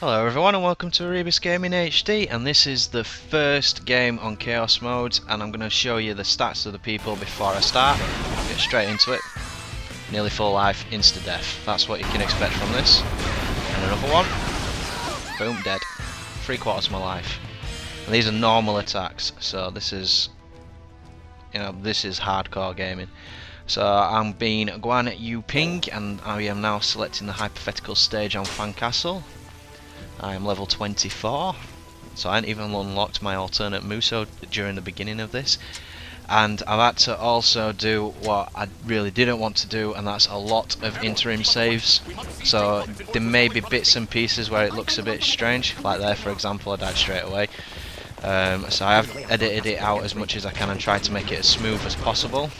Hello everyone and welcome to ErebosGamingHD, and this is the first game on Chaos mode, and I'm going to show you the stats of the people before I start. I'll get straight into it. Nearly full life, insta-death. That's what you can expect from this. And another one. Boom, dead. 3/4 of my life. And these are normal attacks, so this is, this is hardcore gaming. So I'm being Guan Yinping, and I am now selecting the hypothetical stage on Fan Castle. I am level 24, so I hadn't even unlocked my alternate Muso during the beginning of this. And I've had to also do what I really didn't want to do, and that's a lot of interim saves. So there may be bits and pieces where it looks a bit strange, like there for example I died straight away. So I have edited it out as much as I can and tried to make it as smooth as possible.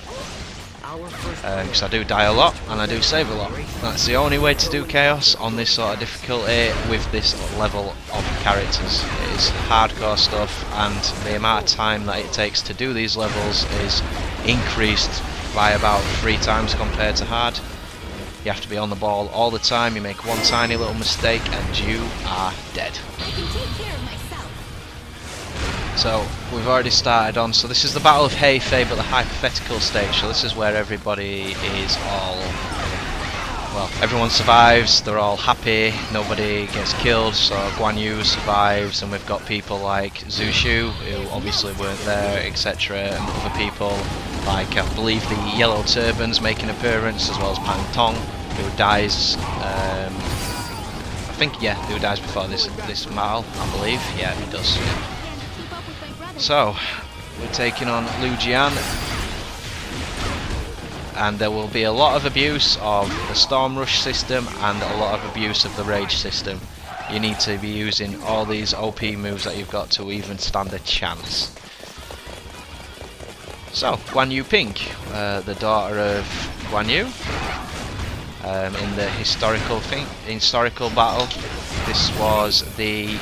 Because I do die a lot and I do save a lot. That's the only way to do Chaos on this sort of difficulty with this level of characters. It is hardcore stuff, and the amount of time that it takes to do these levels is increased by about 3 times compared to hard. You have to be on the ball all the time. You make one tiny little mistake and you are dead. So we've already started on, so this is the Battle of Hefei, but the hypothetical stage, so this is where everybody is all, well, everyone survives, they're all happy, nobody gets killed, so Guan Yu survives, and we've got people like SHU, who obviously weren't there, etc, and other people like, I believe the Yellow Turbans make an appearance, as well as Pang Tong, who dies, I think, yeah, who dies before this battle, I believe, yeah, he does, yeah. So, we're taking on Lu Jian, and there will be a lot of abuse of the Storm Rush system and a lot of abuse of the Rage system. You need to be using all these OP moves that you've got to even stand a chance. So, Guan Yinping, the daughter of Guan Yu, in the historical battle. This was the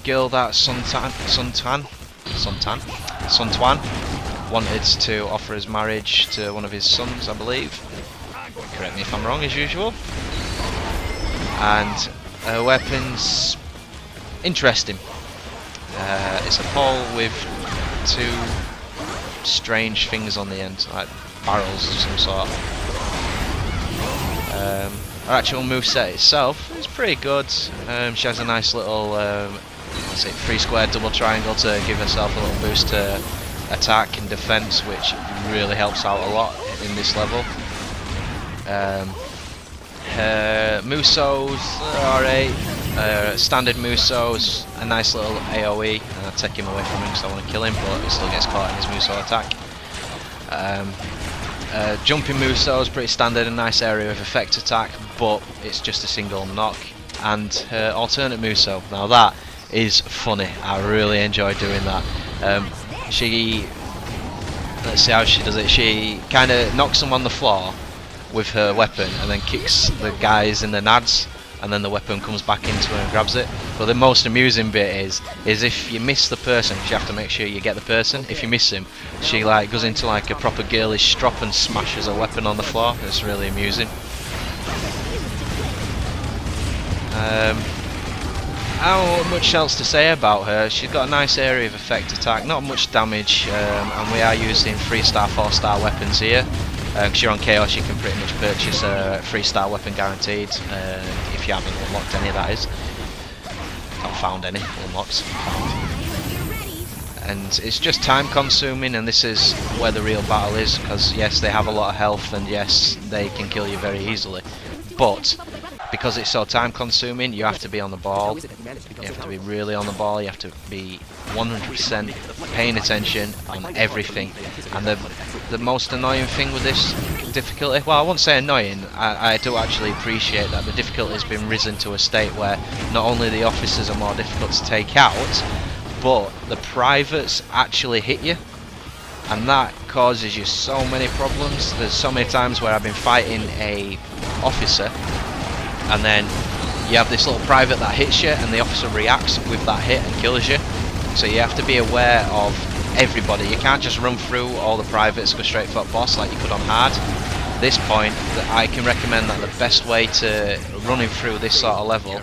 girl that Sun Tuan wanted to offer his marriage to one of his sons, I believe. Correct me if I'm wrong, as usual. And her weapons, interesting. It's a pole with 2 strange things on the end, like barrels of some sort. Her actual moveset itself is pretty good. She has a nice little 3-square double triangle to give herself a little boost to attack and defense, which really helps out a lot in this level. Her Musos are alright. Standard Musos, a nice little AoE, and I'll take him away from him because I want to kill him, but he still gets caught in his Muso attack. Jumping Muso is pretty standard, a nice area of effect attack, but it's just a single knock. And her alternate Muso, now that is funny, I really enjoy doing that. Let's see how she does it. She kind of knocks them on the floor with her weapon and then kicks the guys in the nads, and then the weapon comes back into her and grabs it. But the most amusing bit is if you miss the person, you have to make sure you get the person. If you miss him, she like goes into like a proper girlish strop and smashes her weapon on the floor. It's really amusing. Not much else to say about her. She's got a nice area of effect attack, not much damage, and we are using 3-star, 4-star weapons here. Because you're on Chaos, you can pretty much purchase a 3-star weapon guaranteed, if you haven't unlocked any, that is. Not found any unlocked. And it's just time consuming, and this is where the real battle is, because yes, they have a lot of health, and yes, they can kill you very easily. But because it's so time consuming, you have to be on the ball, you have to be really on the ball, you have to be 100% paying attention on everything. And the most annoying thing with this difficulty, well, I won't say annoying, I do actually appreciate that the difficulty has been risen to a state where not only the officers are more difficult to take out, but the privates actually hit you, and that causes you so many problems. There's so many times where I've been fighting a officer, and then you have this little private that hits you, and the officer reacts with that hit and kills you. So you have to be aware of everybody. You can't just run through all the privates, go straight for the boss like you could on hard. this point, I can recommend that the best way to running through this sort of level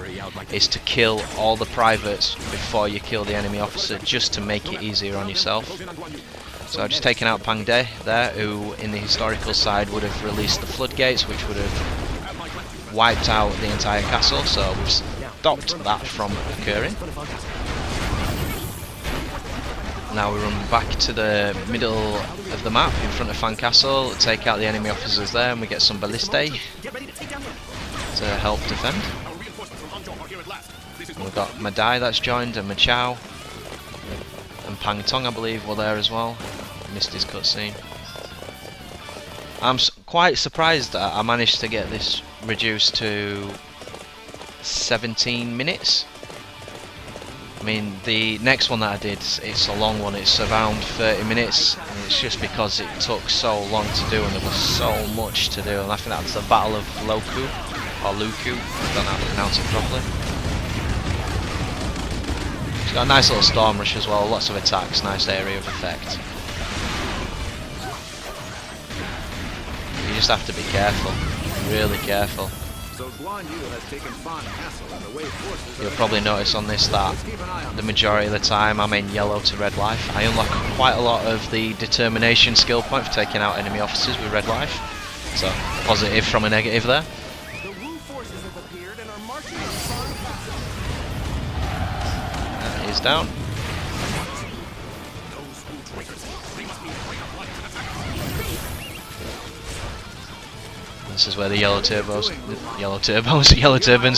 is to kill all the privates before you kill the enemy officer, just to make it easier on yourself. So I've just taken out Pang De there, who in the historical side would have released the floodgates, which would have wiped out the entire castle, so we've stopped that from occurring. Now we run back to the middle of the map in front of Fan Castle, take out the enemy officers there, and we get some ballistae to help defend. And we've got Madai that's joined, and Machao, and Pang Tong I believe were there as well. Missed his cutscene. I'm quite surprised that I managed to get this reduced to 17 minutes. I mean, the next one that I did, it's a long one, it's around 30 minutes, and it's just because it took so long to do and there was so much to do, and I think that's the Battle of Loku, or Luku, I don't know how to pronounce it properly. It's got a nice little storm rush as well, lots of attacks, nice area of effect. You just have to be careful, really careful. So Guan Yu has taken Fan Castle, and the Wei forces. You'll probably notice on this that the majority of the time I'm in yellow to red life. I unlock quite a lot of the determination skill point for taking out enemy officers with red life. So positive from a negative there. The Wu forces have appeared and are marching on Fan Castle. That is down. This is where the yellow turbans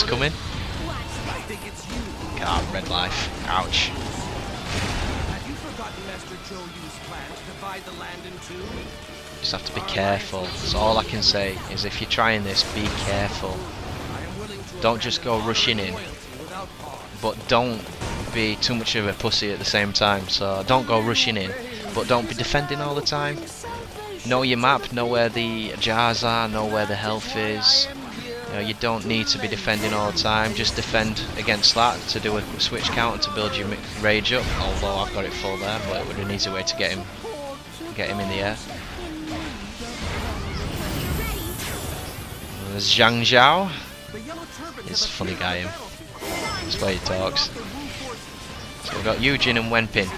come in. God, red life. Ouch. Just have to be careful. So all I can say is if you're trying this, be careful. Don't just go rushing in, but don't be too much of a pussy at the same time. So don't go rushing in, but don't be defending all the time. Know your map, know where the jars are, know where the health is. You know, you don't need to be defending all the time, just defend against that to do a switch counter to build your rage up, although I've got it full there, but it would be an easy way to get him in the air. There's Zhang Zhao. He's a funny guy, him. That's why he talks. So we've got Eugene and Wenping.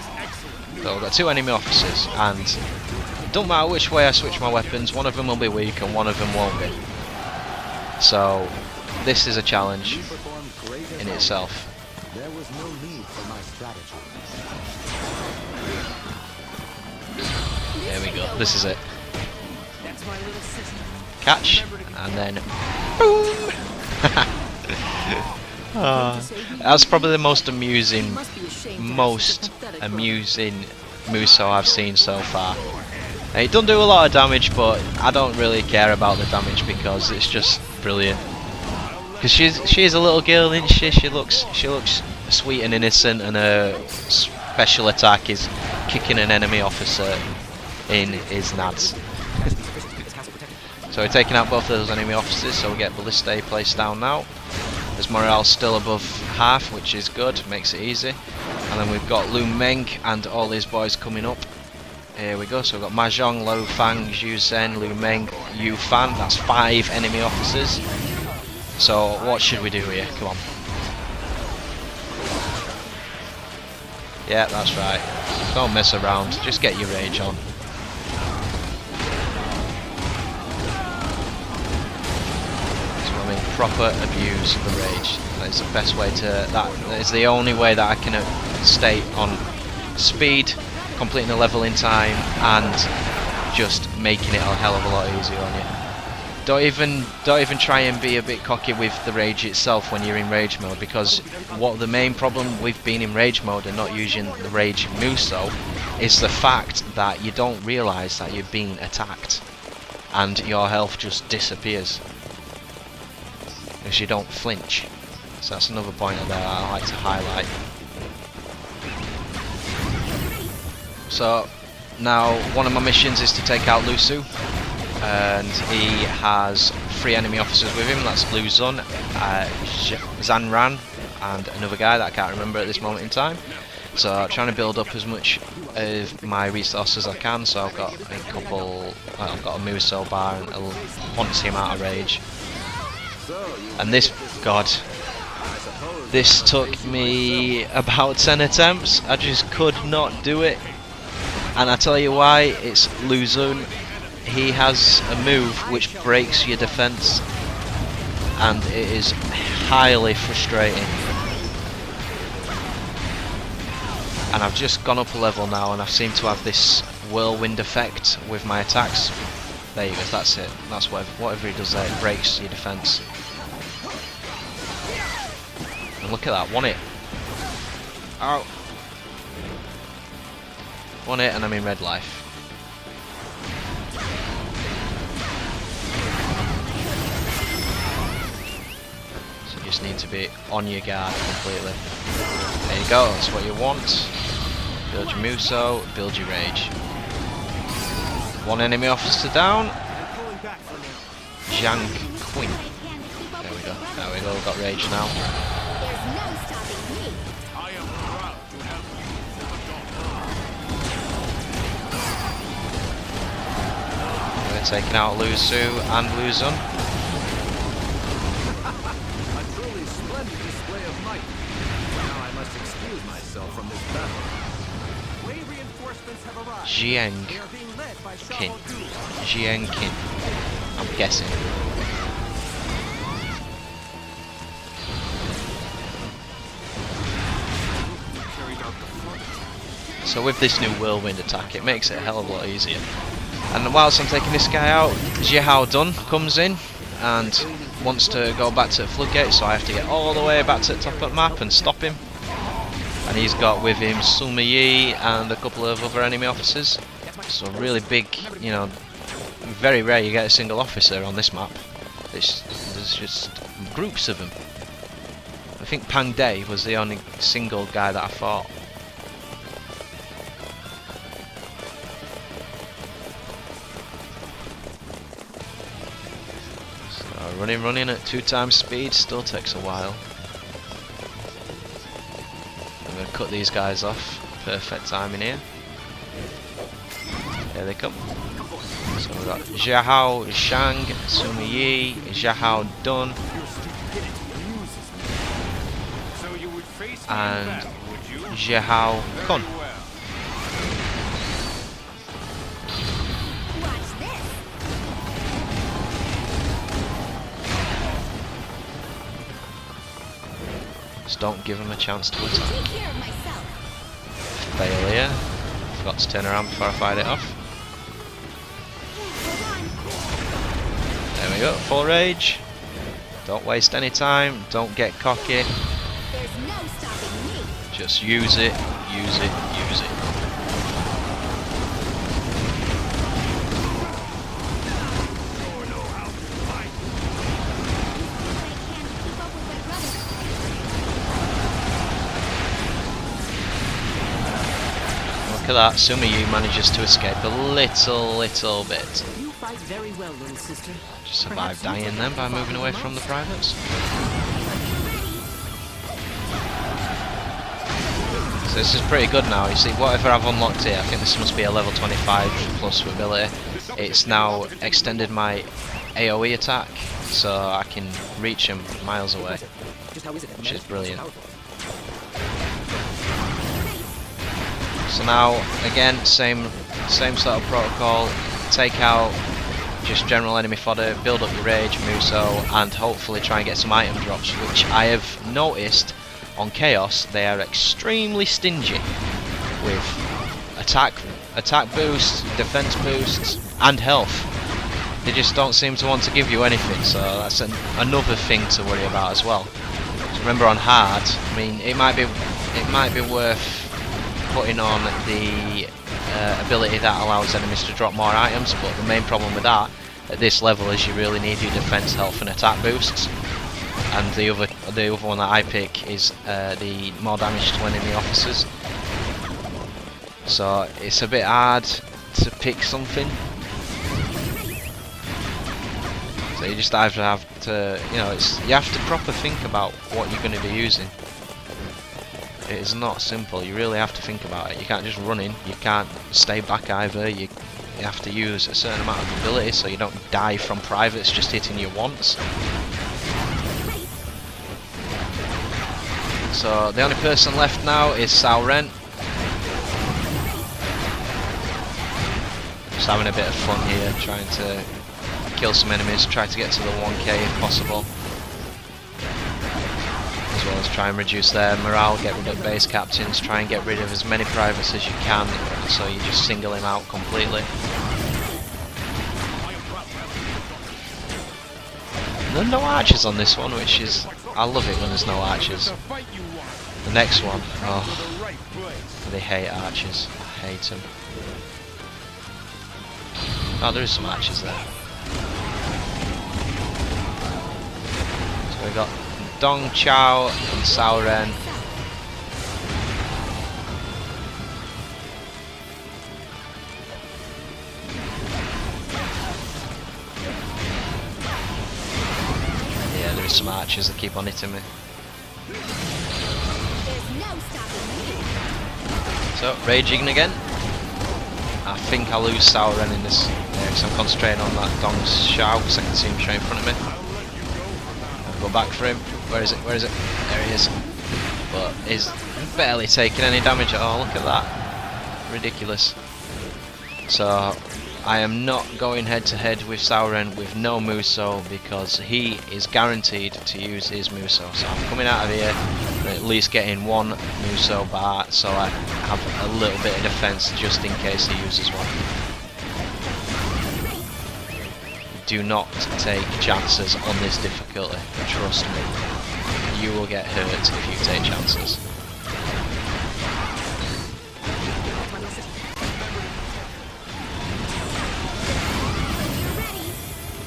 So we've got two enemy officers, and it don't matter which way I switch my weapons, one of them will be weak and one of them won't be. So this is a challenge in itself. There was no need for my strategy. There we go. This is it. Catch and then boom. That's probably the most amusing Muso I've seen so far. It doesn't do a lot of damage, but I don't really care about the damage because it's just brilliant. Because she's a little girl, isn't she? She looks sweet and innocent, and her special attack is kicking an enemy officer in his nads. So we're taking out both of those enemy officers, so we get ballistae placed down now. There's morale still above half, which is good, makes it easy. And then we've got Lu Meng and all his boys coming up. Here we go, so we've got Mahjong, Lo Fang, Zhu Zhen, Lu Meng, Yu Fan. That's 5 enemy officers. So what should we do here? Come on. Yeah, that's right. Don't mess around, just get your rage on. So I mean, proper abuse the rage. That is the best way to, that is the only way that I can stay on speed, completing the level in time, and just making it a hell of a lot easier on you. Don't even try and be a bit cocky with the rage itself when you're in rage mode, because what the main problem with being in rage mode and not using the rage Muso is the fact that you don't realise that you're being attacked and your health just disappears because you don't flinch. So that's another point that I like to highlight. So now one of my missions is to take out Lu Su, and he has 3 enemy officers with him. That's Lu Zun, Zan Ran, and another guy that I can't remember at this moment in time. So trying to build up as much of my resources as I can. So I've got a couple, I've got a Muso bar and a quantity amount of rage. And this, God, this took me about 10 attempts. I just could not do it. And I tell you why, it's Luzun. He has a move which breaks your defense, and it is highly frustrating. And I've just gone up a level now, and I seem to have this whirlwind effect with my attacks. There you go, that's it. That's whatever he does there, it breaks your defense. And look at that, one hit. Ow. One hit and I'm in red life. So you just need to be on your guard completely. There you go, that's what you want. Build your Muso, build your rage. One enemy officer down. Zhang Quinn. There we go, we've got rage now. We're taking out Luzu and Luzun. A truly splendid display of might. Now I must excuse myself from this battle. Way reinforcements have arrived. Jiang They are being led by Qin. Cao Cao. Jiang Qin. I'm guessing. So with this new whirlwind attack, it makes it a hell of a lot easier. And whilst I'm taking this guy out, Jiahao Dun comes in and wants to go back to the floodgate, so I have to get all the way back to the top of the map and stop him. And he's got with him Suma Yi and a couple of other enemy officers. So really big, you know, very rare you get a single officer on this map. There's just groups of them. I think Pang Dai was the only single guy that I fought. Running at 2 times speed still takes a while. I'm going to cut these guys off. Perfect timing here. Here they come. So we've got Jiahao Shang, Suma Yi, Jiahao Dun, and Jiahao Kun. Just don't give him a chance to attack. Failure. Forgot to turn around before I fired it off. There we go, full rage. Don't waste any time, don't get cocky. Just use it, use it, use it. Look at that, Suma Yu manages to escape a little bit. You fight very well, little sister. Just survived dying then by moving away from the privates. So this is pretty good now. You see, whatever I've unlocked here, I think this must be a level 25 plus ability. It's now extended my AoE attack, so I can reach him miles away, which is brilliant. So now, again, same sort of protocol. Take out just general enemy fodder, build up your rage, Muso, and hopefully try and get some item drops, which I have noticed on Chaos they are extremely stingy with attack boosts, defense boosts, and health. They just don't seem to want to give you anything, so that's another thing to worry about as well. So remember, on hard, I mean, it might be worth putting on the ability that allows enemies to drop more items, but the main problem with that at this level is you really need your defense, health, and attack boosts. And the other one that I pick is the more damage to enemy officers. So it's a bit hard to pick something. So you just either have to, you know, you have to proper think about what you're going to be using. It is not simple. You really have to think about it. You can't just run in. You can't stay back either. You have to use a certain amount of ability so you don't die from privates just hitting you once. So the only person left now is Cao Ren. Just having a bit of fun here, trying to kill some enemies, try to get to the 1k if possible. As well as try and reduce their morale, get rid of base captains, try and get rid of as many privates as you can, so you just single him out completely. There are no archers on this one, which is... I love it when there's no archers. The next one, oh, they hate archers. I hate them. Oh, there is some archers there. So we got Dong Chao and Cao Ren. Yeah, there is some archers that keep on hitting me. So, raging again. I think I'll lose Cao Ren in this because I'm concentrating on that Dong Chao because I can see him straight in front of me. I'll go back for him. Where is it? Where is it? There he is. But he's barely taking any damage at all. Look at that. Ridiculous. So I am not going head to head with Cao Ren with no Muso because he is guaranteed to use his Muso. So I'm coming out of here at least getting one Muso bar so I have a little bit of defense just in case he uses one. Do not take chances on this difficulty, trust me. You will get hurt if you take chances.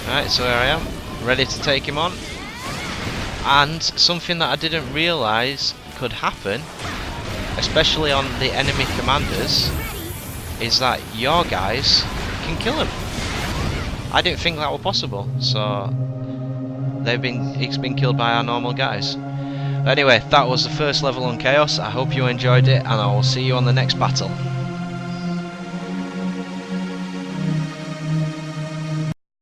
Right, so here I am, ready to take him on. And something that I didn't realise could happen, especially on the enemy commanders, is that your guys can kill him. I didn't think that were possible, so he's been killed by our normal guys. Anyway, that was the first level on Chaos. I hope you enjoyed it, and I will see you on the next battle.